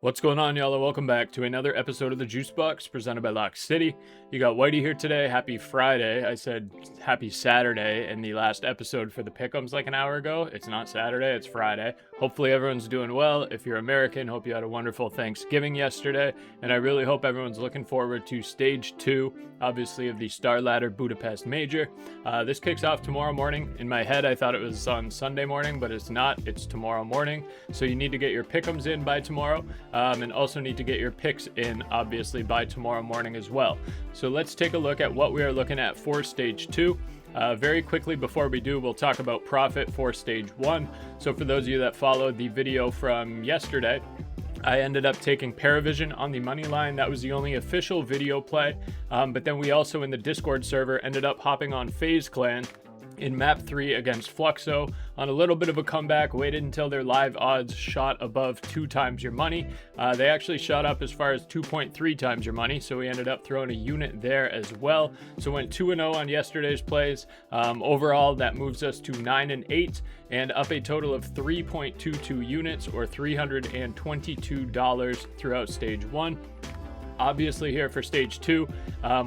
What's going on, y'all? Welcome back to another episode of the JuiceBox presented by LOCKCITY. You got Whitey here today. Happy Friday. I said happy Saturday in the last episode for the pick'ems like an hour ago. It's not Saturday, it's Friday. Hopefully everyone's doing well. If you're American, hope you had a wonderful Thanksgiving yesterday. And I really hope everyone's looking forward to stage 2, obviously, of the StarLadder Budapest Major. This kicks off tomorrow morning. In my head, I thought it was on Sunday morning, but it's not. It's tomorrow morning. So you need to get your pick'ems in by tomorrow. And also need to get your picks in, obviously, by tomorrow morning as well. So let's take a look at what we are looking at for stage 2. Very quickly before we do, we'll talk about profit for stage 1. So for those of you that followed the video from yesterday, I ended up taking PARIVISION on the money line. That was the only official video play. But then we also in the Discord server ended up hopping on FaZe Clan in map 3 against Fluxo on a little bit of a comeback. Waited until their live odds shot above 2 times your money. They actually shot up as far as 2.3 times your money, so we ended up throwing a unit there as well. So went 2-0 on yesterday's plays. Overall, that moves us to 9-8 and up a total of 3.22 units or $322 throughout stage 1. Obviously here for stage 2,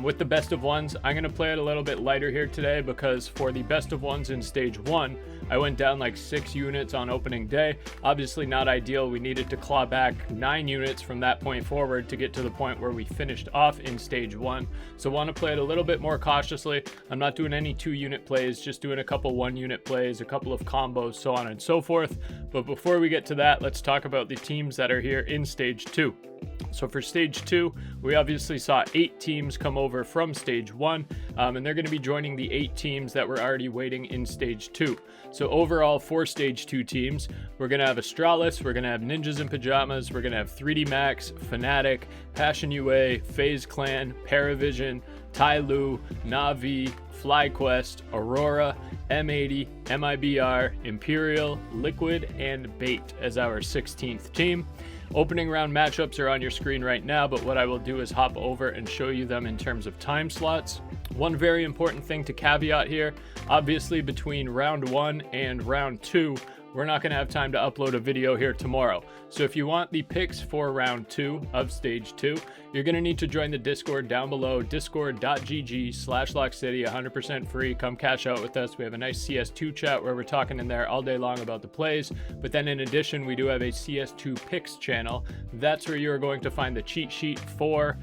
with the best of ones, I'm going to play it a little bit lighter here today because for the best of ones in stage 1, I went down like 6 units on opening day. Obviously not ideal. We needed to claw back 9 units from that point forward to get to the point where we finished off in stage 1. So want to play it a little bit more cautiously. I'm not doing any 2-unit plays, just doing a couple 1-unit plays, a couple of combos, so on and so forth. But before we get to that, let's talk about the teams that are here in stage 2. So for stage 2, we obviously saw 8 teams come over from stage 1, and they're going to be joining the 8 teams that were already waiting in stage 2. So overall, for stage 2 teams, we're going to have Astralis, we're going to have Ninjas in Pajamas, we're going to have 3D Max, Fnatic, Passion UA, FaZe Clan, PARIVISION, Tyloo, Na'Vi, FlyQuest, Aurora, M80, MiBR, Imperial, Liquid, and Bait as our 16th team. Opening round matchups are on your screen right now, but what I will do is hop over and show you them in terms of time slots. One very important thing to caveat here, obviously between round 1 and round 2, we're not going to have time to upload a video here tomorrow. So if you want the picks for round 2 of stage 2, you're going to need to join the Discord down below, discord.gg/LOCKCITY, 100% free. Come cash out with us. We have a nice CS2 chat where we're talking in there all day long about the plays. But then in addition, we do have a CS2 picks channel. That's where you're going to find the cheat sheet for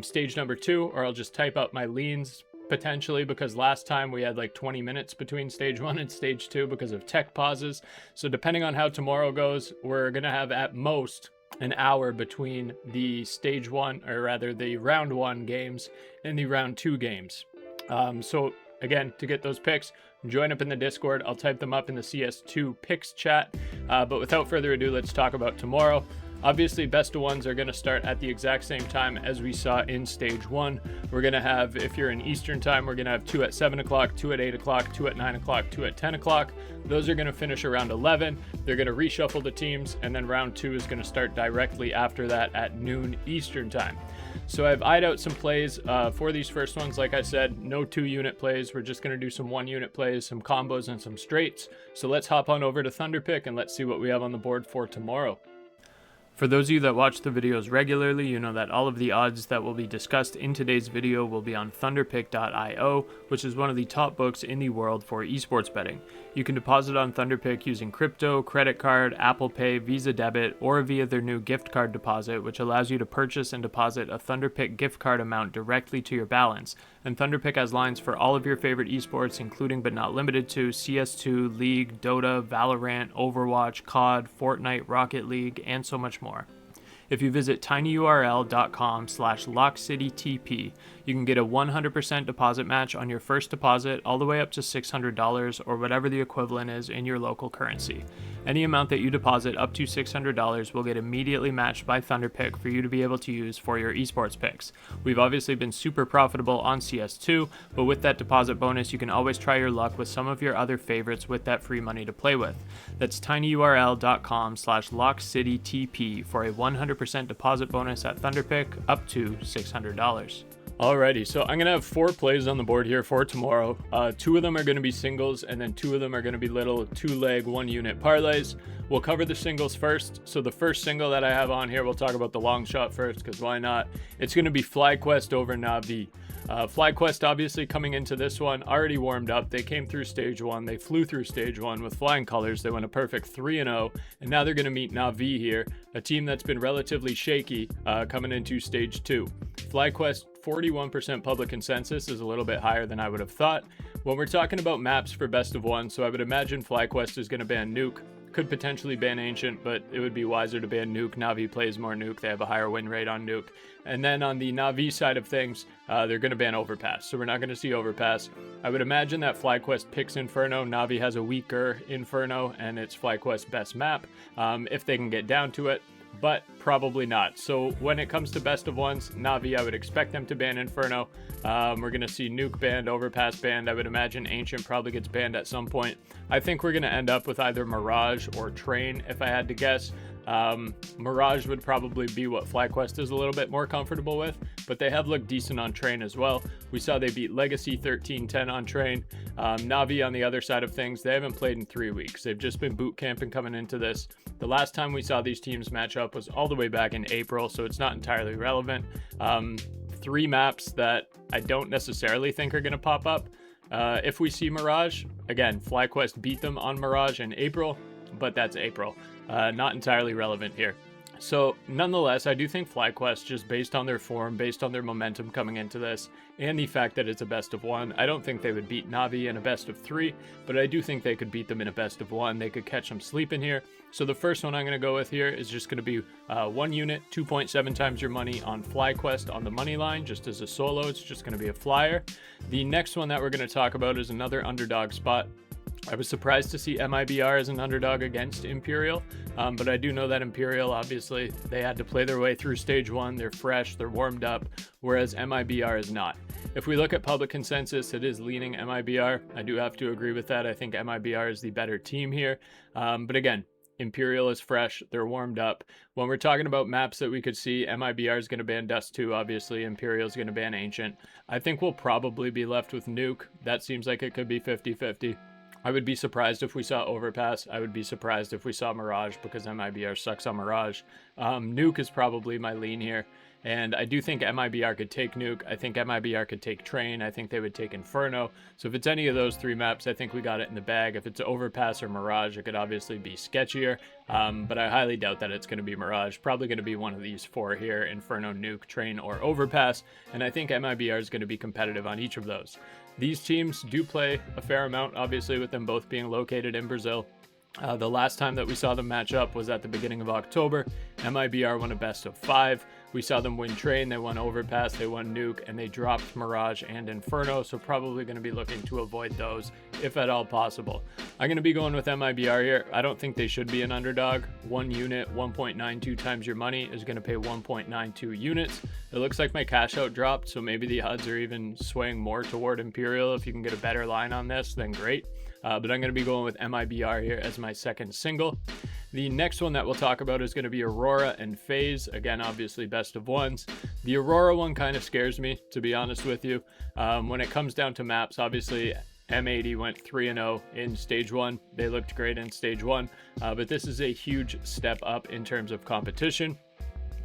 stage number 2, or I'll just type out my leans potentially, because last time we had like 20 minutes between stage 1 and stage 2 because of tech pauses. So depending on how tomorrow goes, we're gonna have at most an hour between the stage 1, or rather the round 1 games and the round 2 games. So again, to get those picks, join up in the Discord. I'll type them up in the CS2 picks chat. But without further ado, let's talk about tomorrow. Obviously, best of ones are going to start at the exact same time as we saw in stage 1. We're going to have, if you're in Eastern time, we're going to have 2 at 7 o'clock, 2 at 8 o'clock, 2 at 9 o'clock, 2 at 10 o'clock. Those are going to finish around 11. They're going to reshuffle the teams, and then round 2 is going to start directly after that at noon Eastern time. So I've eyed out some plays for these first ones. Like I said, no 2-unit plays. We're just going to do some 1-unit plays, some combos, and some straights. So let's hop on over to Thunderpick and let's see what we have on the board for tomorrow. For those of you that watch the videos regularly, you know that all of the odds that will be discussed in today's video will be on thunderpick.io, which is one of the top books in the world for esports betting. You can deposit on Thunderpick using crypto, credit card, Apple Pay, Visa Debit, or via their new gift card deposit, which allows you to purchase and deposit a Thunderpick gift card amount directly to your balance. And Thunderpick has lines for all of your favorite esports, including but not limited to CS2, League, Dota, Valorant, Overwatch, COD, Fortnite, Rocket League, and so much more. If you visit tinyurl.com/LOCKCITYTP, you can get a 100% deposit match on your first deposit all the way up to $600 or whatever the equivalent is in your local currency. Any amount that you deposit up to $600 will get immediately matched by Thunderpick for you to be able to use for your esports picks. We've obviously been super profitable on CS2, but with that deposit bonus, you can always try your luck with some of your other favorites with that free money to play with. That's tinyurl.com/LOCKCITYTP for a 100% deposit bonus at Thunderpick up to $600. Alrighty, so I'm gonna have 4 plays on the board here for tomorrow. 2 of them are gonna be singles, and then 2 of them are gonna be little 2-leg 1-unit parlays. We'll cover the singles first. So the first single that I have on here, we'll talk about the long shot first, because why not? It's gonna be FlyQuest over Na'Vi. FlyQuest obviously coming into this one already warmed up. They came through stage 1. They flew through stage 1 with flying colors. They went a perfect 3-0, and now they're going to meet Na'Vi here, a team that's been relatively shaky coming into stage 2. FlyQuest 41% public consensus is a little bit higher than I would have thought. When we're talking about maps for best of 1, so I would imagine FlyQuest is going to ban Nuke. Could potentially ban Ancient, but it would be wiser to ban Nuke. Na'Vi plays more Nuke. They have a higher win rate on Nuke. And then on the Na'Vi side of things, they're going to ban Overpass. So we're not going to see Overpass. I would imagine that FlyQuest picks Inferno. Na'Vi has a weaker Inferno, and it's FlyQuest's best map if they can get down to it, but probably not. So when it comes to best of 1s, Na'Vi, I would expect them to ban Inferno. We're going to see Nuke banned, Overpass banned. I would imagine Ancient probably gets banned at some point. I think we're going to end up with either Mirage or Train, if I had to guess. Mirage would probably be what FlyQuest is a little bit more comfortable with, but they have looked decent on Train as well. We saw they beat Legacy 13-10 on Train. Na'Vi on the other side of things, they haven't played in 3 weeks. They've just been boot camping coming into this. The last time we saw these teams match up was all the way back in April, so it's not entirely relevant. 3 maps that I don't necessarily think are going to pop up. If we see Mirage, again, FlyQuest beat them on Mirage in April, but that's April. Not entirely relevant here. So nonetheless, I do think FlyQuest, just based on their form, based on their momentum coming into this, and the fact that it's a best of 1, I don't think they would beat Na'Vi in a best of 3, but I do think they could beat them in a best of 1. They could catch them sleeping here. So the first one I'm going to go with here is just going to be 1 unit, 2.7 times your money on FlyQuest on the money line, just as a solo. It's just going to be a flyer. The next one that we're going to talk about is another underdog spot. I was surprised to see MiBR as an underdog against Imperial, but I do know that Imperial, obviously, they had to play their way through stage 1. They're fresh, they're warmed up, whereas MiBR is not. If we look at public consensus, it is leaning MiBR. I do have to agree with that. I think MiBR is the better team here. But again, Imperial is fresh, they're warmed up. When we're talking about maps that we could see, MiBR is going to ban Dust 2, obviously. Imperial is going to ban Ancient. I think we'll probably be left with Nuke. That seems like it could be 50-50. I would be surprised if we saw Overpass. I would be surprised if we saw Mirage, because MiBR sucks on Mirage. Nuke is probably my lean here. And I do think MiBR could take Nuke. I think MiBR could take Train. I think they would take Inferno. So if it's any of those 3 maps, I think we got it in the bag. If it's Overpass or Mirage, it could obviously be sketchier. But I highly doubt that it's going to be Mirage. Probably going to be one of these 4 here: Inferno, Nuke, Train, or Overpass. And I think MiBR is going to be competitive on each of those. These teams do play a fair amount, obviously, with them both being located in Brazil. The last time that we saw them match up was at the beginning of October. MiBR won a best of 5. We saw them win Train, they won Overpass, they won Nuke, and they dropped Mirage and Inferno, so probably going to be looking to avoid those, if at all possible. I'm going to be going with MiBR here. I don't think they should be an underdog. 1 unit, 1.92 times your money is going to pay 1.92 units. It looks like my cash out dropped, so maybe the odds are even swaying more toward Imperial. If you can get a better line on this, then great. But I'm going to be going with MiBR here as my second single. The next one that we'll talk about is going to be Aurora and FaZe. Again, obviously best of 1s. The Aurora one kind of scares me, to be honest with you. When it comes down to maps, obviously M80 went 3-0 in stage 1. They looked great in stage 1, but this is a huge step up in terms of competition.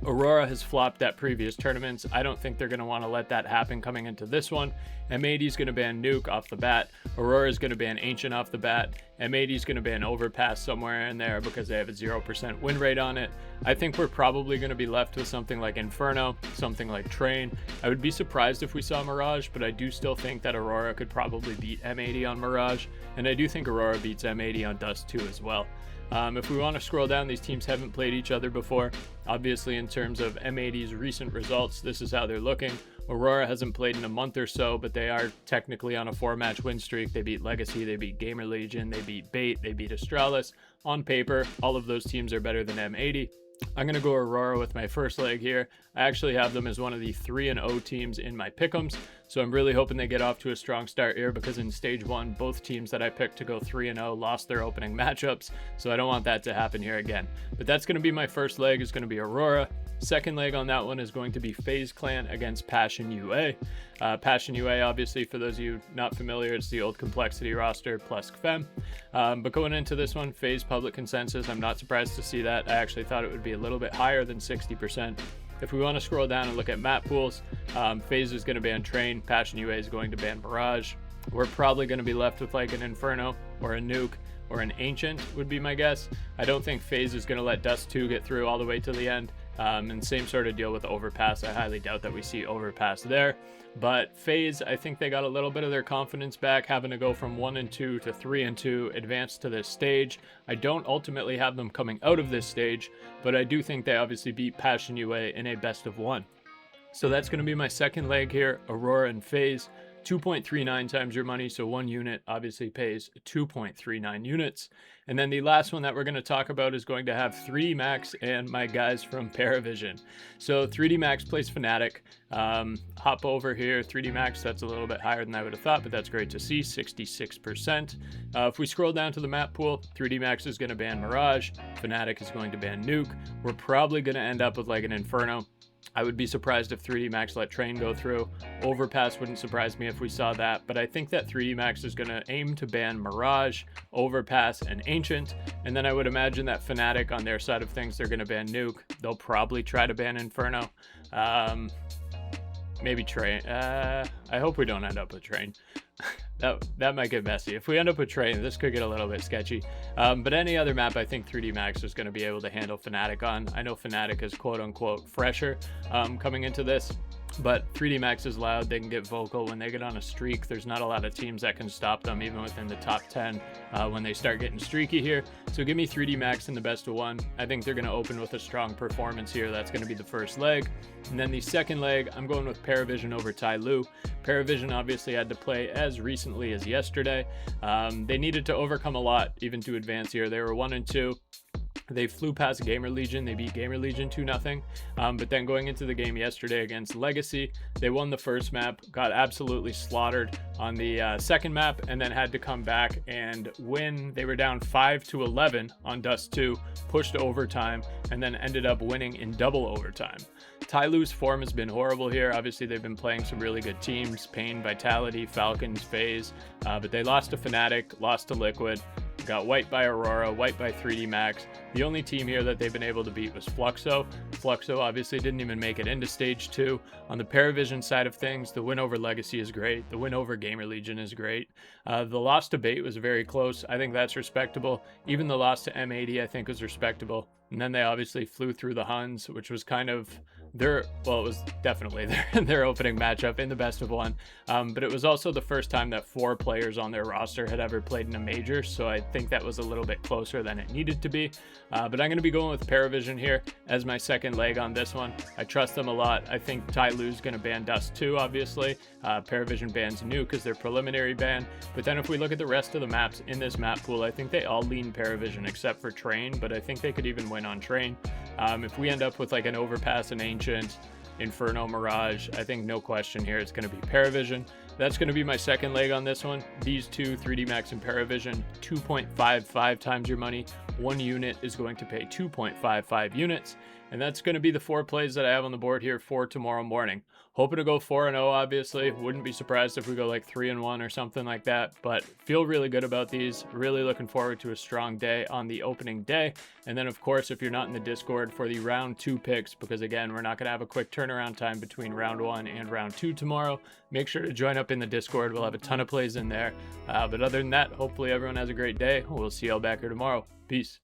Aurora has flopped at previous tournaments. I don't think they're going to want to let that happen coming into this one. M80 is going to ban Nuke off the bat. Aurora is going to ban Ancient off the bat. M80 is going to ban Overpass somewhere in there because they have a 0% win rate on it. I think we're probably going to be left with something like Inferno, something like Train. I would be surprised if we saw Mirage, but I do still think that Aurora could probably beat M80 on Mirage, and I do think Aurora beats M80 on Dust 2 as well. If we want to scroll down, these teams haven't played each other before. Obviously, in terms of M80's recent results, this is how they're looking. Aurora hasn't played in a month or so, but they are technically on a 4-match win streak. They beat Legacy, they beat Gamer Legion, they beat Bait, they beat Astralis. On paper, all of those teams are better than M80. I'm going to go Aurora with my first leg here. I actually have them as one of the 3-0 teams in my pick'ems. So I'm really hoping they get off to a strong start here, because in stage 1, both teams that I picked to go 3-0 lost their opening matchups. So I don't want that to happen here again. But that's going to be my first leg, is going to be Aurora. Second leg on that one is going to be FaZe Clan against Passion UA. Passion UA, obviously, for those of you not familiar, it's the old Complexity roster plus KFEM. But going into this one, FaZe public consensus, I'm not surprised to see that. I actually thought it would be a little bit higher than 60%. If we want to scroll down and look at map pools, FaZe is going to ban Train, Passion UA is going to ban Mirage. We're probably going to be left with like an Inferno or a Nuke or an Ancient would be my guess. I don't think FaZe is going to let Dust 2 get through all the way to the end. And same sort of deal with Overpass. I highly doubt that we see Overpass there. But FaZe, I think they got a little bit of their confidence back, having to go from 1-2 to 3-2, advance to this stage. I don't ultimately have them coming out of this stage, but I do think they obviously beat Passion UA in a best of 1. So that's going to be my second leg here, Aurora and FaZe. 2.39 times your money, so 1 unit obviously pays 2.39 units. And then the last one that we're going to talk about is going to have 3D Max and my guys from PARIVISION. So 3D Max plays Fnatic. Hop over here, 3D Max, that's a little bit higher than I would have thought, but that's great to see, 66%. If we scroll down to the map pool, 3D Max is going to ban Mirage, Fnatic is going to ban Nuke. We're probably going to end up with like an Inferno. I would be surprised if 3D Max let Train go through. Overpass wouldn't surprise me if we saw that, but I think that 3D Max is going to aim to ban Mirage, Overpass, and Ancient, and then I would imagine that Fnatic on their side of things, they're going to ban Nuke. They'll probably try to ban Inferno. Maybe Train. I hope we don't end up with Train. That might get messy. If we end up with Train, this could get a little bit sketchy. But any other map, I think 3D Max is going to be able to handle Fnatic on. I know Fnatic is quote-unquote fresher coming into this, but 3D Max is loud. They can get vocal when they get on a streak. There's not a lot of teams that can stop them, even within the top 10 when they start getting streaky here. So give me 3D Max in the best of 1. I think they're going to open with a strong performance here. That's going to be the first leg. And then the second leg, I'm going with PARIVISION over Tyloo. PARIVISION obviously had to play as recently as yesterday. They needed to overcome a lot even to advance here. They were 1-2. They flew past Gamer Legion. They beat Gamer Legion 2-0. But then going into the game yesterday against Legacy, they won the first map, got absolutely slaughtered on the second map, and then had to come back and win. They were down 5-11 on Dust 2, pushed overtime, and then ended up winning in double overtime. Tyloo's form has been horrible here. Obviously, they've been playing some really good teams, Pain, Vitality, Falcons, FaZe, but they lost to Fnatic, lost to Liquid, got wiped by Aurora, wiped by 3D Max. The only team here that they've been able to beat was Fluxo. Fluxo obviously didn't even make it into stage 2. On the PARIVISION side of things, the win over Legacy is great. The win over Gamer Legion is great. The loss to Bait was very close. I think that's respectable. Even the loss to M80 I think was respectable. And then they obviously flew through the Huns, which was kind of it was definitely their opening matchup in the best of 1. But it was also the first time that 4 players on their roster had ever played in a major, so I think that was a little bit closer than it needed to be. But I'm going to be going with PARIVISION here as my second leg on this one. I trust them a lot. I think Tyloo's going to ban Dust 2, obviously. PARIVISION bans Nuke as their preliminary ban. But then if we look at the rest of the maps in this map pool, I think they all lean PARIVISION except for Train, but I think they could even win on Train. If we end up with like an Overpass and Ancient, Inferno, Mirage, I think no question here it's going to be PARIVISION. That's going to be my second leg on this one. These two, 3D Max and PARIVISION, 2.55 times your money. 1 unit is going to pay 2.55 units. And that's going to be the 4 plays that I have on the board here for tomorrow morning. Hoping to go 4-0, obviously. Wouldn't be surprised if we go like 3-1 or something like that. But feel really good about these. Really looking forward to a strong day on the opening day. And then, of course, if you're not in the Discord for the round 2 picks, because again, we're not going to have a quick turnaround time between round 1 and round 2 tomorrow, make sure to join up in the Discord. We'll have a ton of plays in there. But other than that, hopefully everyone has a great day. We'll see y'all back here tomorrow. Peace.